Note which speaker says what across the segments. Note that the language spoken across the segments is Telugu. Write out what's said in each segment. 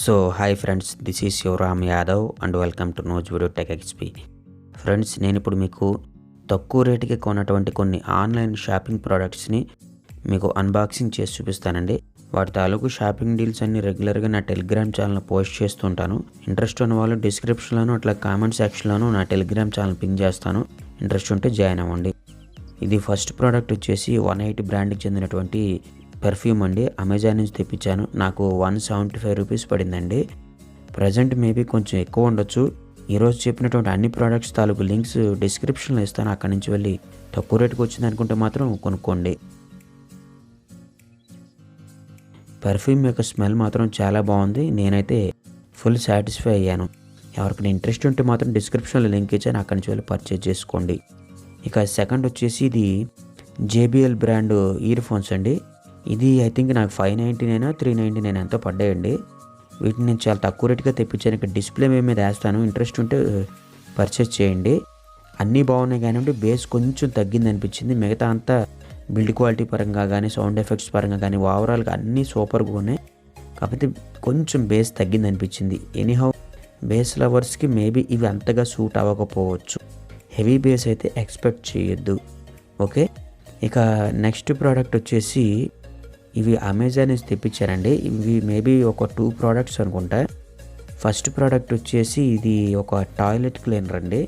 Speaker 1: So hi friends, this is your Ram Yadav and welcome to Nuzvid tech XP. Friends, నేను ఇప్పుడు మీకు తక్కువ రేటుకి కొన్నటువంటి కొన్ని ఆన్లైన్ షాపింగ్ ప్రోడక్ట్స్ని మీకు అన్బాక్సింగ్ చేసి చూపిస్తానండి. వాటి తాలూకు షాపింగ్ డీల్స్ అన్ని రెగ్యులర్గా నా టెలిగ్రామ్ ఛానల్ పోస్ట్ చేస్తుంటాను. ఇంట్రెస్ట్ ఉన్న వాళ్ళు డిస్క్రిప్షన్లోను అట్లా కామెంట్ సెక్షన్లోను నా టెలిగ్రామ్ ఛానల్ పిన్ చేస్తాను. ఇంట్రెస్ట్ ఉంటే జాయిన్ అవ్వండి. ఇది ఫస్ట్ ప్రోడక్ట్ వచ్చేసి 18 బ్రాండ్కి చెందినటువంటి పెర్ఫ్యూమ్ అండి. అమెజాన్ నుంచి తెప్పించాను. నాకు 175 రూపీస్ పడిందండి. ప్రజెంట్ మేబీ కొంచెం ఎక్కువ ఉండొచ్చు. ఈరోజు చెప్పినటువంటి అన్ని ప్రోడక్ట్స్ తాలూకు లింక్స్ డిస్క్రిప్షన్లో ఇస్తాను. అక్కడి నుంచి వెళ్ళి తక్కువ రేటుకి వచ్చింది అనుకుంటే మాత్రం కొనుక్కోండి. పెర్ఫ్యూమ్ యొక్క స్మెల్ మాత్రం చాలా బాగుంది. నేనైతే ఫుల్ సాటిస్ఫై అయ్యాను. ఎవరికైనా ఇంట్రెస్ట్ ఉంటే మాత్రం డిస్క్రిప్షన్లో లింక్ ఇచ్చాను, అక్కడి నుంచి వెళ్ళి పర్చేజ్ చేసుకోండి. ఇక సెకండ్ వచ్చేసి ఇది JBL బ్రాండ్ ఇయర్ ఫోన్స్ అండి. ఇది ఐ థింక్ నాకు 599 399 ఎంతో పడ్డాయండి. వీటిని నేను చాలా తక్కువ రేటుగా తెప్పించాను. ఇక్కడ డిస్ప్లే మీద వేస్తాను, ఇంట్రెస్ట్ ఉంటే పర్చేస్ చేయండి. అన్నీ బాగున్నాయి కానీ బేస్ కొంచెం తగ్గింది అనిపించింది. మిగతా అంతా బిల్డ్ క్వాలిటీ పరంగా కానీ సౌండ్ ఎఫెక్ట్స్ పరంగా కానీ ఓవరాల్గా అన్నీ సూపర్గా ఉన్నాయి. కాకపోతే కొంచెం బేస్ తగ్గింది అనిపించింది. ఎనీహౌ బేస్ లవర్స్కి మేబీ ఇవి అంతగా సూట్ అవ్వకపోవచ్చు. హెవీ బేస్ అయితే ఎక్స్పెక్ట్ చేయొద్దు. ఓకే, ఇక నెక్స్ట్ ప్రోడక్ట్ వచ్చేసి ఇవి అమెజాన్ నుంచి తెప్పించారండి. ఇవి మేబీ ఒక 2 ప్రోడక్ట్స్ అనుకుంటా. ఫస్ట్ ప్రోడక్ట్ వచ్చేసి ఇది ఒక టాయిలెట్ క్లీనర్ అండి.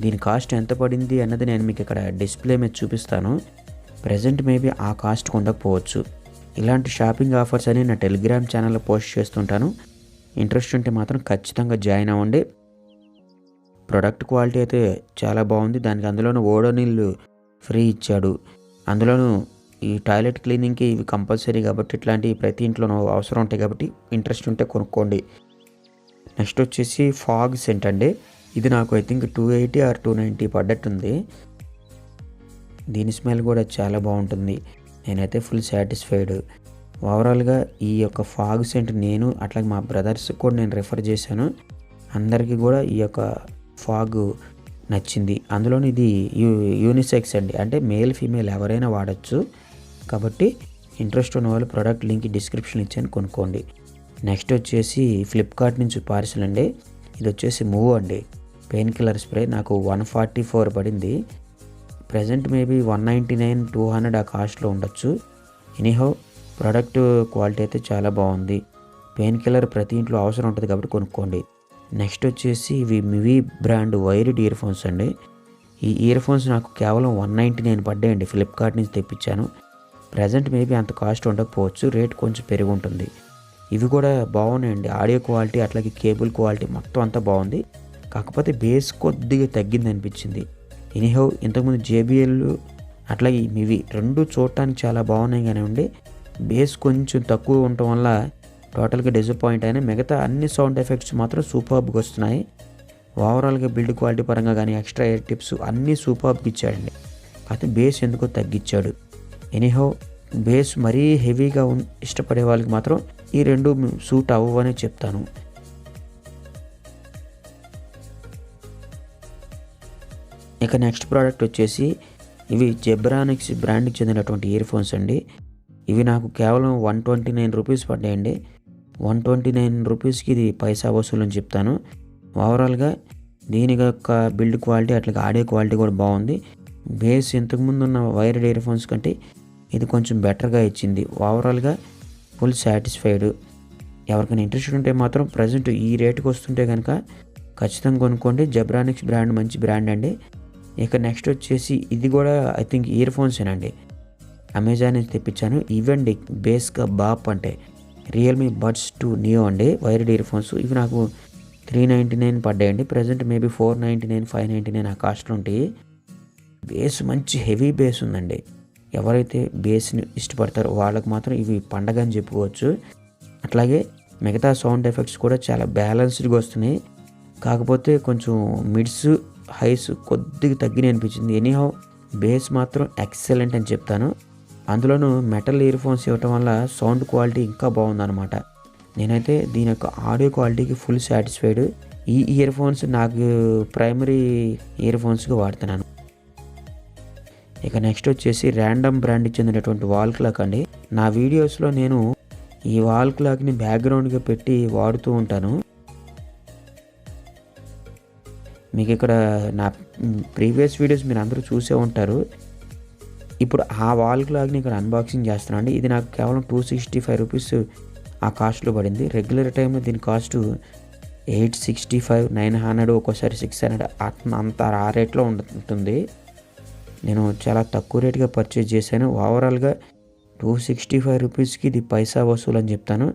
Speaker 1: దీని కాస్ట్ ఎంత పడింది అన్నది నేను మీకు ఇక్కడ డిస్ప్లే మీద చూపిస్తాను. ప్రజెంట్ మేబీ ఆ కాస్ట్ ఉండకపోవచ్చు. ఇలాంటి షాపింగ్ ఆఫర్స్ అని నా టెలిగ్రామ్ ఛానల్లో పోస్ట్ చేస్తుంటాను. ఇంట్రెస్ట్ ఉంటే మాత్రం ఖచ్చితంగా జాయిన్ అవ్వండి. ప్రొడక్ట్ క్వాలిటీ అయితే చాలా బాగుంది. దానికి అందులోనూ ఓడోనిల్ ఫ్రీ ఇచ్చాడు. అందులోనూ ఈ టాయిలెట్ క్లీనింగ్కి ఇవి కంపల్సరీ కాబట్టి ఇట్లాంటివి ప్రతి ఇంట్లోనూ అవసరం ఉంటాయి కాబట్టి ఇంట్రెస్ట్ ఉంటే కొనుక్కోండి. నెక్స్ట్ వచ్చేసి ఫాగ్ సెంట్ అండి. ఇది నాకు ఐ థింక్ 280 or 290 పడ్డట్టుంది. దీని స్మెల్ కూడా చాలా బాగుంటుంది. నేనైతే ఫుల్ సాటిస్ఫైడ్. ఓవరాల్గా ఈ యొక్క ఫాగ్ సెంట్ నేను అట్లాగే మా బ్రదర్స్ కూడా నేను రెఫర్ చేశాను. అందరికీ కూడా ఈ యొక్క ఫాగ్ నచ్చింది. అందులోని ఇది యూనిసెక్స్ అండి, అంటే మేల్ ఫీమేల్ ఎవరైనా వాడచ్చు. కాబట్టి ఇంట్రెస్ట్ ఉన్న వాళ్ళు ప్రోడక్ట్ లింక్ డిస్క్రిప్షన్ ఇచ్చాను, కొనుక్కోండి. నెక్స్ట్ వచ్చేసి ఫ్లిప్కార్ట్ నుంచి పార్సిల్ అండి. ఇది వచ్చేసి మూవ్ అండి, పెయిన్ కిల్లర్ స్ప్రే. నాకు 144 పడింది. ప్రజెంట్ మేబీ 199 200 ఆ కాస్ట్లో ఉండొచ్చు. ఎనీహౌ ప్రోడక్ట్ క్వాలిటీ అయితే చాలా బాగుంది. పెయిన్ కిల్లర్ ప్రతి ఇంట్లో అవసరం ఉంటుంది కాబట్టి కొనుక్కోండి. నెక్స్ట్ వచ్చేసి ఇవి మివి బ్రాండ్ వైర్డ్ ఇయర్ ఫోన్స్ అండి. ఈ ఇయర్ ఫోన్స్ నాకు కేవలం 199 పడ్డాయండి. ఫ్లిప్కార్ట్ నుంచి తెప్పించాను. ప్రజెంట్ మేబీ అంత కాస్ట్ ఉండకపోవచ్చు, రేట్ కొంచెం పెరిగి ఉంటుంది. ఇవి కూడా బాగున్నాయండి. ఆడియో క్వాలిటీ అట్లాగే కేబుల్ క్వాలిటీ మొత్తం అంతా బాగుంది. కాకపోతే బేస్ కొద్దిగా తగ్గింది అనిపించింది. ఎనీహౌ ఇంతకుముందు JBL అట్లాగే ఈ మివి రెండు చూడటానికి చాలా బాగున్నాయి కానివ్వండి, బేస్ కొంచెం తక్కువ ఉండటం వల్ల టోటల్గా డిసప్పాయింట్ అయినా. మిగతా అన్ని సౌండ్ ఎఫెక్ట్స్ మాత్రం సూపర్బ్గా వస్తున్నాయి. ఓవరాల్గా బిల్డ్ క్వాలిటీ పరంగా కానీ ఎక్స్ట్రా ఎయిర్ టిప్స్ అన్నీ సూపర్బ్గా ఇచ్చాడండి. కాకపోతే బేస్ ఎందుకో తగ్గించాడు. ఎనీహౌ బేస్ మరీ హెవీగా ఇష్టపడే వాళ్ళకి మాత్రం ఈ రెండు సూట్ అవ్వని చెప్తాను. ఇక నెక్స్ట్ ప్రోడక్ట్ వచ్చేసి ఇవి జెబ్రానిక్స్ బ్రాండ్కి చెందినటువంటి ఇయర్ ఫోన్స్ అండి. ఇవి నాకు కేవలం 129 రూపీస్ పడ్డాయండి. 129 రూపీస్కి ఇది పైసా వసూలు అని చెప్తాను. ఓవరాల్గా దీని యొక్క బిల్డ్ క్వాలిటీ అట్లాగే ఆడియో క్వాలిటీ కూడా బాగుంది. బేస్ ఇంతకుముందు ఉన్న వైర్డ్ ఇయర్ ఫోన్స్ కంటే ఇది కొంచెం బెటర్గా ఇచ్చింది. ఓవరాల్గా ఫుల్ సాటిస్ఫైడ్. ఎవరికైనా ఇంట్రెస్ట్ ఉంటే మాత్రం ప్రజెంట్ ఈ రేటుకి వస్తుంటే కనుక ఖచ్చితంగా కొనుక్కోండి. జెబ్రానిక్స్ బ్రాండ్ మంచి బ్రాండ్ అండి. ఇక నెక్స్ట్ వచ్చేసి ఇది కూడా ఐ థింక్ ఇయర్ ఫోన్సేనండి. అమెజాన్ నుంచి తెప్పించాను. ఇవండి బేస్గా బాప్ అంటే రియల్మీ బడ్స్ 2 నియో అండి, వైర్డ్ ఇయర్ ఫోన్స్. ఇవి నాకు 399 పడ్డాయండి. ప్రజెంట్ మేబీ 499 599 ఆ కాస్ట్లో ఉంటాయి. బేస్ మంచి హెవీ బేస్ ఉందండి. ఎవరైతే బేస్ని ఇష్టపడతారో వాళ్ళకి మాత్రం ఇవి పండగ అని చెప్పుకోవచ్చు. అట్లాగే మిగతా సౌండ్ ఎఫెక్ట్స్ కూడా చాలా బ్యాలెన్స్డ్గా వస్తున్నాయి. కాకపోతే కొంచెం మిడ్స్ హైస్ కొద్దిగా తగ్గినాయి అనిపించింది. ఎనీహౌ బేస్ మాత్రం ఎక్సలెంట్ అని చెప్తాను. అందులోనూ మెటల్ ఇయర్ ఫోన్స్ ఇవ్వటం వల్ల సౌండ్ క్వాలిటీ ఇంకా బాగుందన్నమాట. నేనైతే దీని యొక్క ఆడియో క్వాలిటీకి ఫుల్ సాటిస్ఫైడ్. ఈ ఇయర్ ఫోన్స్ నాకు ప్రైమరీ ఇయర్ ఫోన్స్గా వాడుతున్నాను. ఇక నెక్స్ట్ వచ్చేసి ర్యాండమ్ బ్రాండ్కి చెందినటువంటి వాల్క్లాక్ అండి. నా వీడియోస్లో నేను ఈ వాల్ క్లాక్ని బ్యాక్గ్రౌండ్గా పెట్టి వాడుతూ ఉంటాను. మీకు ఇక్కడ నా ప్రీవియస్ వీడియోస్ మీరు అందరూ చూసే ఉంటారు. ఇప్పుడు ఆ వాల్ క్లాక్ని ఇక్కడ అన్బాక్సింగ్ చేస్తున్నాను అండి. ఇది నాకు కేవలం 265 రూపీస్ ఆ కాస్ట్లో పడింది. రెగ్యులర్ టైంలో దీని కాస్ట్ 865, 900, ఒక్కోసారి 600 అంత ఆ రేట్లో ఉంటుంది. నేను చాలా తక్కువ రేటుగా పర్చేజ్ చేశాను. ఓవరాల్గా 265 రూపీస్కి ఇది పైసా వసూలు అని చెప్తాను.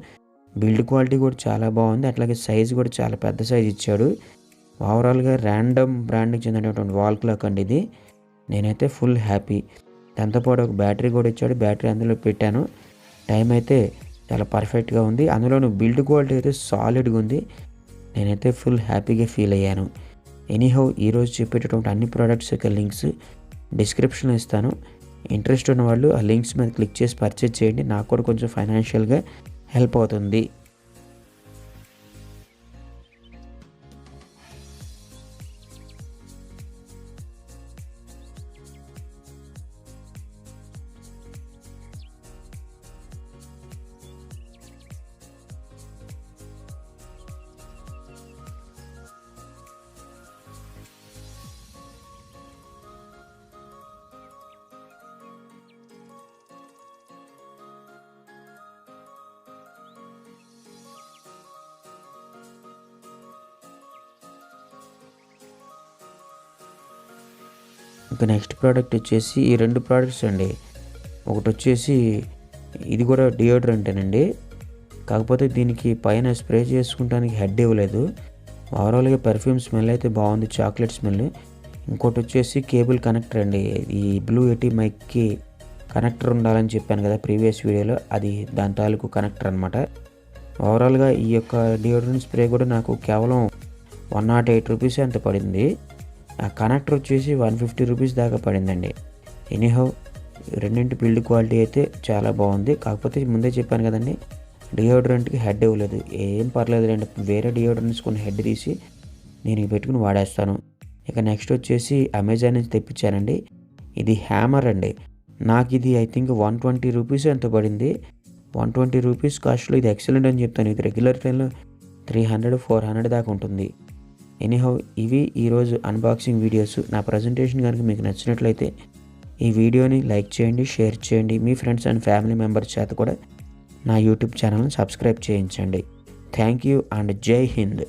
Speaker 1: బిల్డ్ క్వాలిటీ కూడా చాలా బాగుంది. అట్లాగే సైజ్ కూడా చాలా పెద్ద సైజ్ ఇచ్చాడు. ఓవరాల్గా ర్యాండమ్ బ్రాండ్కి చెందినటువంటి వాల్ క్లాక్ అండి ఇది. నేనైతే ఫుల్ హ్యాపీ. దాంతోపాటు ఒక బ్యాటరీ కూడా ఇచ్చాడు. బ్యాటరీ అందులో పెట్టాను. టైం అయితే చాలా పర్ఫెక్ట్గా ఉంది. అందులోనూ బిల్డ్ క్వాలిటీ అయితే సాలిడ్గా ఉంది. నేనైతే ఫుల్ హ్యాపీగా ఫీల్ అయ్యాను. ఎనీహౌ ఈరోజు చెప్పేటటువంటి అన్ని ప్రోడక్ట్స్ యొక్క లింక్స్ డిస్క్రిప్షన్లో ఇస్తాను. ఇంట్రెస్ట్ ఉన్న వాళ్ళు ఆ లింక్స్ మీద క్లిక్ చేసి పర్చేజ్ చేయండి. నాకు కూడా కొంచెం ఫైనాన్షియల్గా హెల్ప్ అవుతుంది. ఇంకా నెక్స్ట్ ప్రోడక్ట్ వచ్చేసి ఈ 2 ప్రోడక్ట్స్ అండి. ఒకటి వచ్చేసి ఇది కూడా డియోడ్రెంటేనండి. కాకపోతే దీనికి పైన స్ప్రే చేసుకుంటానికి హెడ్ ఇవ్వలేదు. ఓవరాల్గా పెర్ఫ్యూమ్ స్మెల్ అయితే బాగుంది, చాక్లెట్ స్మెల్. ఇంకోటి వచ్చేసి కేబుల్ కనెక్టర్ అండి. ఈ బ్లూ ఎటీ మైక్కి కనెక్టర్ ఉండాలని చెప్పాను కదా ప్రీవియస్ వీడియోలో, అది దాని తాలూకు కనెక్టర్ అనమాట. ఓవరాల్గా ఈ యొక్క డియోడ్రెంట్ స్ప్రే కూడా నాకు కేవలం 108 రూపీస్ అంత పడింది. ఆ కనెక్టర్ వచ్చేసి 150 రూపీస్ దాకా పడిందండి. ఎనీహౌ రెండింటి బిల్డ్ క్వాలిటీ అయితే చాలా బాగుంది. కాకపోతే ముందే చెప్పాను కదండి, డియోడ్రెంట్కి హెడ్ ఇవ్వలేదు. ఏం పర్లేదు రండి, వేరే డియోడ్రెంట్స్ కొన్ని హెడ్ తీసి నేను పెట్టుకుని వాడేస్తాను. ఇక నెక్స్ట్ వచ్చేసి అమెజాన్ నుంచి తెప్పించానండి. ఇది హ్యామర్ అండి. నాకు ఇది ఐ థింక్ 120 రూపీస్ ఎంత పడింది. 120 రూపీస్ కాస్ట్లో ఇది ఎక్సలెంట్ అని చెప్తాను. ఇది రెగ్యులర్ టైంలో 300, 400 దాకా ఉంటుంది. ఎనీహౌ ఇవి ఈరోజు అన్బాక్సింగ్ వీడియోస్. నా ప్రజెంటేషన్ కనుక మీకు నచ్చినట్లయితే ఈ వీడియోని లైక్ చేయండి, షేర్ చేయండి. మీ ఫ్రెండ్స్ అండ్ ఫ్యామిలీ మెంబర్స్ చేత కూడా నా యూట్యూబ్ ఛానల్ని సబ్స్క్రైబ్ చేయించండి. థ్యాంక్ యూ అండ్ జై హింద్.